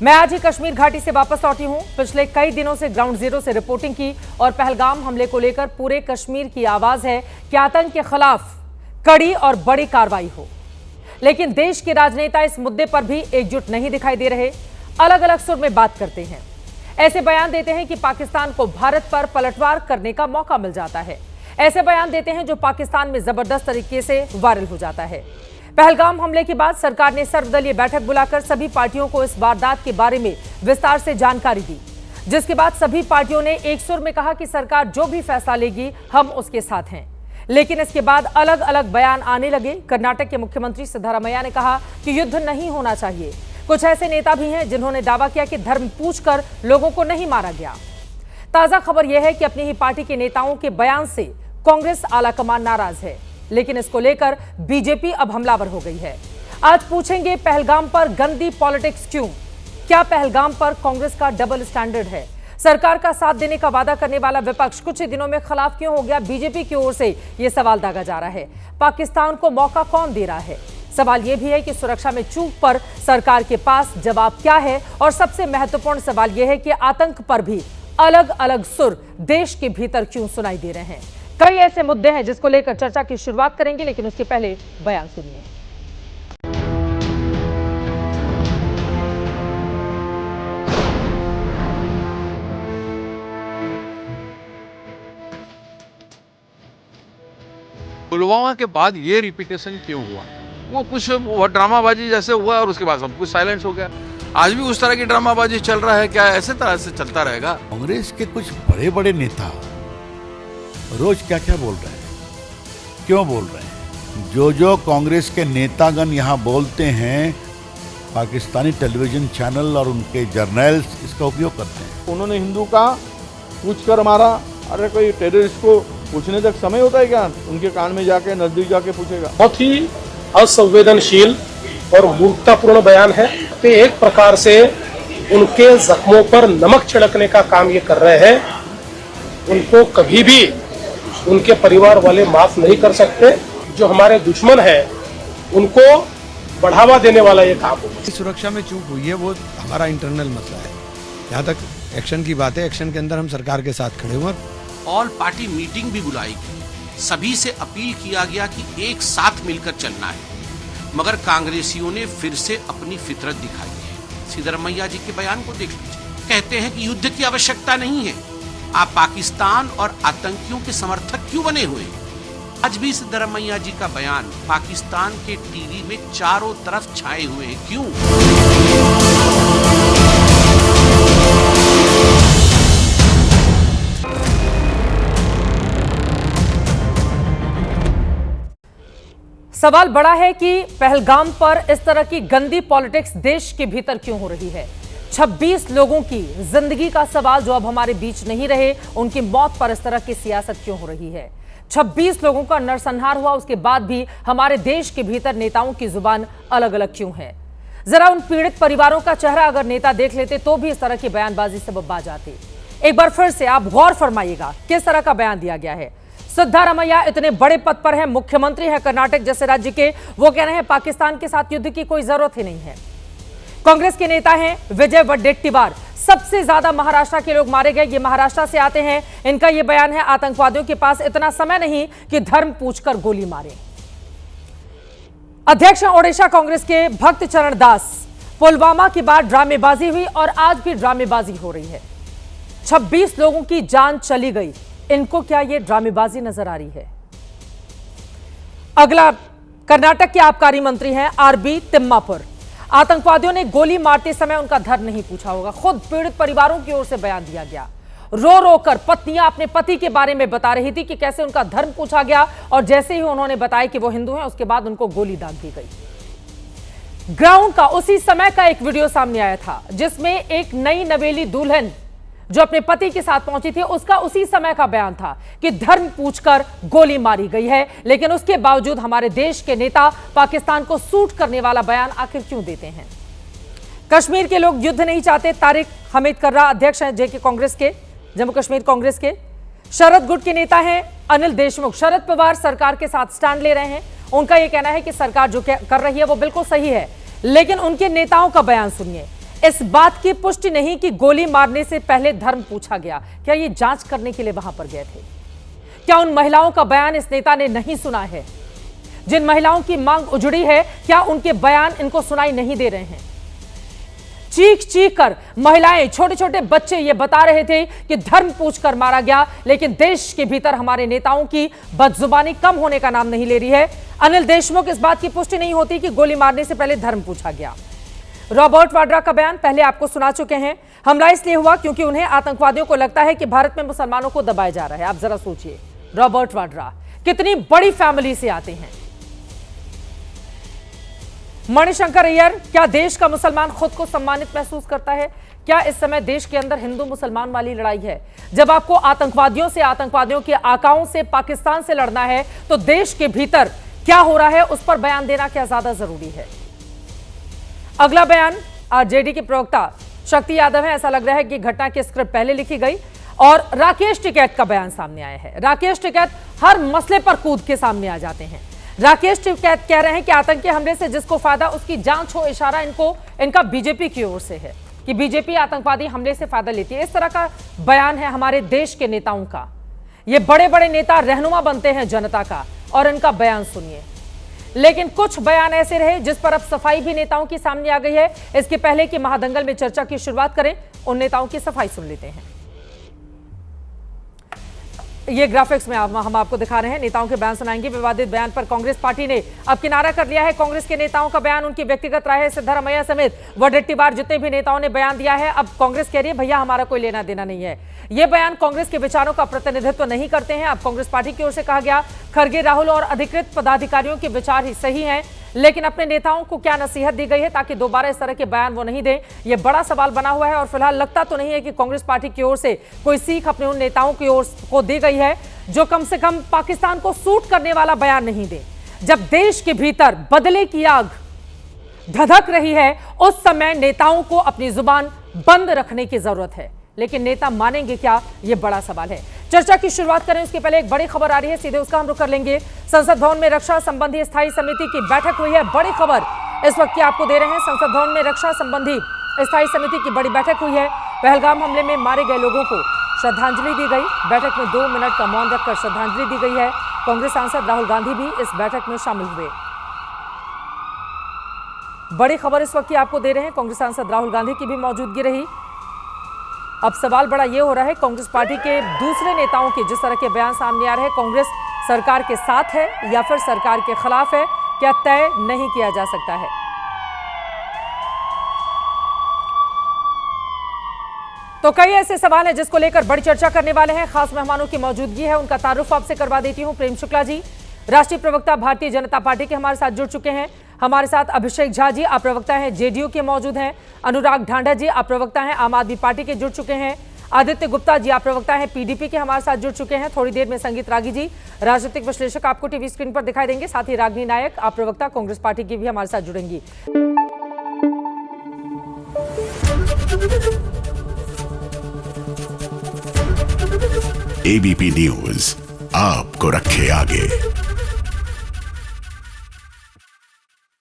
मैं आज ही कश्मीर घाटी से वापस लौटी हूं। पिछले कई दिनों से ग्राउंड जीरो से रिपोर्टिंग की और पहलगाम हमले को लेकर पूरे कश्मीर की आवाज है कि आतंक के खिलाफ कड़ी और बड़ी कार्रवाई हो। लेकिन देश के राजनेता इस मुद्दे पर भी एकजुट नहीं दिखाई दे रहे, अलग अलग सुर में बात करते हैं। ऐसे बयान देते हैं कि पाकिस्तान को भारत पर पलटवार करने का मौका मिल जाता है। ऐसे बयान देते हैं जो पाकिस्तान में जबरदस्त तरीके से वायरल हो जाता है। पहलगाम हमले के बाद सरकार ने सर्वदलीय बैठक बुलाकर सभी पार्टियों को इस वारदात के बारे में विस्तार से जानकारी दी, जिसके बाद सभी पार्टियों ने एक सुर में कहा कि सरकार जो भी फैसला लेगी हम उसके साथ हैं। लेकिन इसके बाद अलग अलग बयान आने लगे। कर्नाटक के मुख्यमंत्री सिद्धारमैया ने कहा कि युद्ध नहीं होना चाहिए। कुछ ऐसे नेता भी हैं जिन्होंने दावा किया कि धर्म पूछकर लोगों को नहीं मारा गया। ताजा खबर यह है कि अपनी ही पार्टी के नेताओं के बयान से कांग्रेस आलाकमान नाराज है, लेकिन इसको लेकर बीजेपी अब हमलावर हो गई है। आज पूछेंगे पहलगाम पर गंदी पॉलिटिक्स क्यों? क्या पहलगाम पर कांग्रेस का डबल स्टैंडर्ड है? सरकार का साथ देने का वादा करने वाला विपक्ष कुछ ही दिनों में खिलाफ क्यों हो गया? बीजेपी की ओर से यह सवाल दागा जा रहा है। पाकिस्तान को मौका कौन दे रहा है? सवाल यह भी है कि सुरक्षा में चूक पर सरकार के पास जवाब क्या है? और सबसे महत्वपूर्ण सवाल यह है कि आतंक पर भी अलग अलग सुर देश के भीतर क्यों सुनाई दे रहे हैं? कई ऐसे मुद्दे हैं जिसको लेकर चर्चा की शुरुआत करेंगे, लेकिन उसके पहले बयान सुनिए। पुलवामा के बाद ये रिपीटेशन क्यों हुआ? वो कुछ ड्रामाबाजी जैसे हुआ और उसके बाद सब कुछ साइलेंस हो गया। आज भी उस तरह की ड्रामाबाजी चल रहा है क्या? ऐसे तरह से चलता रहेगा? कांग्रेस के कुछ बड़े बड़े नेता रोज क्या क्या बोल रहे हैं, क्यों बोल रहे हैं? जो कांग्रेस के नेतागण यहाँ बोलते हैं, पाकिस्तानी टेलीविजन चैनल और उनके जर्नल्स इसका उपयोग करते हैं। उन्होंने हिंदू का पूछ कर मारा। अरे कोई टेररिस्ट को पूछने तक समय होता है क्या? उनके कान में जाके नजदीक जाके पूछेगा। बहुत ही असंवेदनशील और मूर्खतापूर्ण बयान है। तो एक प्रकार से उनके जख्मों पर नमक छिड़कने का काम ये कर रहे हैं। उनको कभी भी उनके परिवार वाले माफ नहीं कर सकते। जो हमारे दुश्मन हैं उनको बढ़ावा देने वाला ये काम है। सुरक्षा में चूक हुई है, वो हमारा इंटरनल मसला है। जहाँ तक एक्शन की बात है, एक्शन के अंदर हम सरकार के साथ खड़े हुए। ऑल पार्टी मीटिंग भी बुलाई गई, सभी से अपील किया गया कि एक साथ मिलकर चलना है, मगर कांग्रेसियों ने फिर से अपनी फितरत दिखाई है। सिद्धारमैया जी के बयान को देख लीजिए, कहते हैं कि युद्ध की आवश्यकता नहीं है। आप पाकिस्तान और आतंकियों के समर्थक क्यों बने हुए हैं? आज भी सिद्धारमैया जी का बयान पाकिस्तान के टीवी में चारों तरफ छाए हुए हैं, क्यों? सवाल बड़ा है कि पहलगाम पर इस तरह की गंदी पॉलिटिक्स देश के भीतर क्यों हो रही है। 26 लोगों की जिंदगी का सवाल जो अब हमारे बीच नहीं रहे, उनकी मौत पर इस तरह की सियासत क्यों हो रही है? 26 लोगों का नरसंहार हुआ, उसके बाद भी हमारे देश के भीतर नेताओं की जुबान अलग अलग क्यों है? जरा उन पीड़ित परिवारों का चेहरा अगर नेता देख लेते तो भी इस तरह की बयानबाजी सबब आ जाती। एक बार फिर से आप गौर फरमाइएगा किस तरह का बयान दिया गया है। सिद्धारमैया इतने बड़े पद पर है, मुख्यमंत्री है कर्नाटक जैसे राज्य के, वो कह रहे हैं पाकिस्तान के साथ युद्ध की कोई जरूरत ही नहीं है। कांग्रेस के नेता हैं विजय वडेट्टीवार, सबसे ज्यादा महाराष्ट्र के लोग मारे गए, ये महाराष्ट्र से आते हैं। इनका यह बयान है आतंकवादियों के पास इतना समय नहीं कि धर्म पूछकर गोली मारे। अध्यक्ष ओडिशा कांग्रेस के भक्त चरण दास, पुलवामा के बाद ड्रामेबाजी हुई और आज भी ड्रामेबाजी हो रही है। 26 लोगों की जान चली गई, इनको क्या यह ड्रामेबाजी नजर आ रही है? अगला कर्नाटक के आबकारी मंत्री हैं आरबी तिम्मापुर। आतंकवादियों ने गोली मारते समय उनका धर्म नहीं पूछा होगा। खुद पीड़ित परिवारों की ओर से बयान दिया गया। रो रो कर पत्नियां अपने पति के बारे में बता रही थी कि कैसे उनका धर्म पूछा गया और जैसे ही उन्होंने बताया कि वो हिंदू हैं, उसके बाद उनको गोली दाग दी गई। ग्राउंड का उसी समय का एक वीडियो सामने आया था जिसमें एक नई नवेली दुल्हन जो अपने पति के साथ पहुंची थी, उसका उसी समय का बयान था कि धर्म पूछकर गोली मारी गई है। लेकिन उसके बावजूद हमारे देश के नेता पाकिस्तान को सूट करने वाला बयान आखिर क्यों देते हैं? कश्मीर के लोग युद्ध नहीं चाहते। तारिक हमीद कर्रा अध्यक्ष हैं जेके कांग्रेस के, जम्मू कश्मीर कांग्रेस के। शरद गुट के नेता हैं अनिल देशमुख। शरद पवार सरकार के साथ स्टैंड ले रहे हैं। उनका यह कहना है कि सरकार जो कर रही है वो बिल्कुल सही है, लेकिन उनके नेताओं का बयान सुनिए। इस बात की पुष्टि नहीं कि गोली मारने से पहले धर्म पूछा गया। क्या ये जांच करने के लिए वहां पर गए थे? क्या उन महिलाओं का बयान इस नेता ने नहीं सुना है? जिन महिलाओं की मांग उजड़ी है, क्या उनके बयान इनको सुनाई नहीं दे रहे हैं? चीख चीख कर महिलाएं, छोटे छोटे बच्चे ये बता रहे थे कि धर्म पूछकर मारा गया, लेकिन देश के भीतर हमारे नेताओं की बदजुबानी कम होने का नाम नहीं ले रही है। अनिल देशमुख, इस बात की पुष्टि नहीं होती कि गोली मारने से पहले धर्म पूछा गया। रॉबर्ट वाड्रा का बयान पहले आपको सुना चुके हैं। हमला इसलिए हुआ क्योंकि उन्हें आतंकवादियों को लगता है कि भारत में मुसलमानों को दबाया जा रहा है। आप जरा सोचिए, रॉबर्ट वाड्रा कितनी बड़ी फैमिली से आते हैं। मणिशंकर अय्यर, क्या देश का मुसलमान खुद को सम्मानित महसूस करता है? क्या इस समय देश के अंदर हिंदू मुसलमान वाली लड़ाई है? जब आपको आतंकवादियों से, आतंकवादियों के आकाओं से, पाकिस्तान से लड़ना है, तो देश के भीतर क्या हो रहा है उस पर बयान देना क्या ज्यादा जरूरी है? अगला बयान आरजेडी के प्रवक्ता शक्ति यादव है। ऐसा लग रहा है कि घटना की स्क्रिप्ट पहले लिखी गई और राकेश टिकैत का बयान सामने आया है। राकेश टिकैत हर मसले पर कूद के सामने आ जाते हैं। राकेश टिकैत कह रहे हैं कि आतंकी हमले से जिसको फायदा उसकी जांच हो। इशारा इनका बीजेपी की ओर से है कि बीजेपी आतंकवादी हमले से फायदा लेती है। इस तरह का बयान है हमारे देश के नेताओं का। ये बड़े बड़े नेता रहनुमा बनते हैं जनता का, और इनका बयान सुनिए। लेकिन कुछ बयान ऐसे रहे जिस पर अब सफाई भी नेताओं की सामने आ गई है। इसके पहले कि महादंगल में चर्चा की शुरुआत करें, उन नेताओं की सफाई सुन लेते हैं। ये ग्राफिक्स में हम आपको दिखा रहे हैं, नेताओं के बयान सुनाएंगे। विवादित बयान पर कांग्रेस पार्टी ने अब किनारा कर लिया है। कांग्रेस के नेताओं का बयान उनकी व्यक्तिगत राय है। सिद्धारमैया समेत वडेट्टीवार जितने भी नेताओं ने बयान दिया है, अब कांग्रेस कह रही है भैया हमारा कोई लेना देना नहीं है। ये बयान कांग्रेस के विचारों का प्रतिनिधित्व नहीं करते हैं। अब कांग्रेस पार्टी की ओर से कहा गया, खड़गे, राहुल और अधिकृत पदाधिकारियों के विचार ही सही हैं, लेकिन अपने नेताओं को क्या नसीहत दी गई है ताकि दोबारा इस तरह के बयान वो नहीं दें? ये बड़ा सवाल बना हुआ है। और फिलहाल लगता तो नहीं है कि कांग्रेस पार्टी की ओर से कोई सीख अपने उन नेताओं की ओर को दी गई है जो कम से कम पाकिस्तान को सूट करने वाला बयान नहीं दे। जब देश के भीतर बदले की आग धधक रही है, उस समय नेताओं को अपनी जुबान बंद रखने की जरूरत है। लेकिन नेता मानेंगे क्या, यह बड़ा सवाल है। चर्चा की शुरुआत करें उसके पहले एक बड़ी खबर आ रही है, सीधे उसका हम रुख कर लेंगे। संसद भवन में रक्षा संबंधी स्थायी समिति की बैठक हुई है। बड़ी खबर इस वक्त की आपको दे रहे हैं। संसद भवन में रक्षा संबंधी स्थायी समिति की बड़ी बैठक हुई है। पहलगाम हमले में मारे गए लोगों को श्रद्धांजलि दी गई। बैठक में 2 मिनट का मौन रखकर श्रद्धांजलि दी गई है। कांग्रेस सांसद राहुल गांधी भी इस बैठक में शामिल हुए। बड़ी खबर इस वक्त की आपको दे रहे हैं, कांग्रेस सांसद राहुल गांधी की भी मौजूदगी रही। अब सवाल बड़ा ये हो रहा है, कांग्रेस पार्टी के दूसरे नेताओं के जिस तरह के बयान सामने आ रहे हैं, कांग्रेस सरकार के साथ है या फिर सरकार के खिलाफ है, क्या तय नहीं किया जा सकता है। तो कई ऐसे सवाल हैं जिसको लेकर बड़ी चर्चा करने वाले हैं। खास मेहमानों की मौजूदगी है, उनका तारुफ आपसे करवा देती हूं। प्रेम शुक्ला जी, राष्ट्रीय प्रवक्ता भारतीय जनता पार्टी के हमारे साथ जुड़ चुके हैं। हमारे साथ अभिषेक झा जी, आप प्रवक्ता हैं जेडीयू के, मौजूद हैं। अनुराग ढांडा जी, आप प्रवक्ता हैं आम आदमी पार्टी के, जुड़ चुके हैं। आदित्य गुप्ता जी, आप प्रवक्ता हैं पीडीपी के, हमारे साथ जुड़ चुके हैं। थोड़ी देर में संगीत रागी जी, राजनीतिक विश्लेषक, आपको टीवी स्क्रीन पर दिखाई देंगे। साथ ही रागिनी नायक, आप प्रवक्ता कांग्रेस पार्टी की, भी हमारे साथ जुड़ेंगी। एबीपी न्यूज आपको रखे आगे।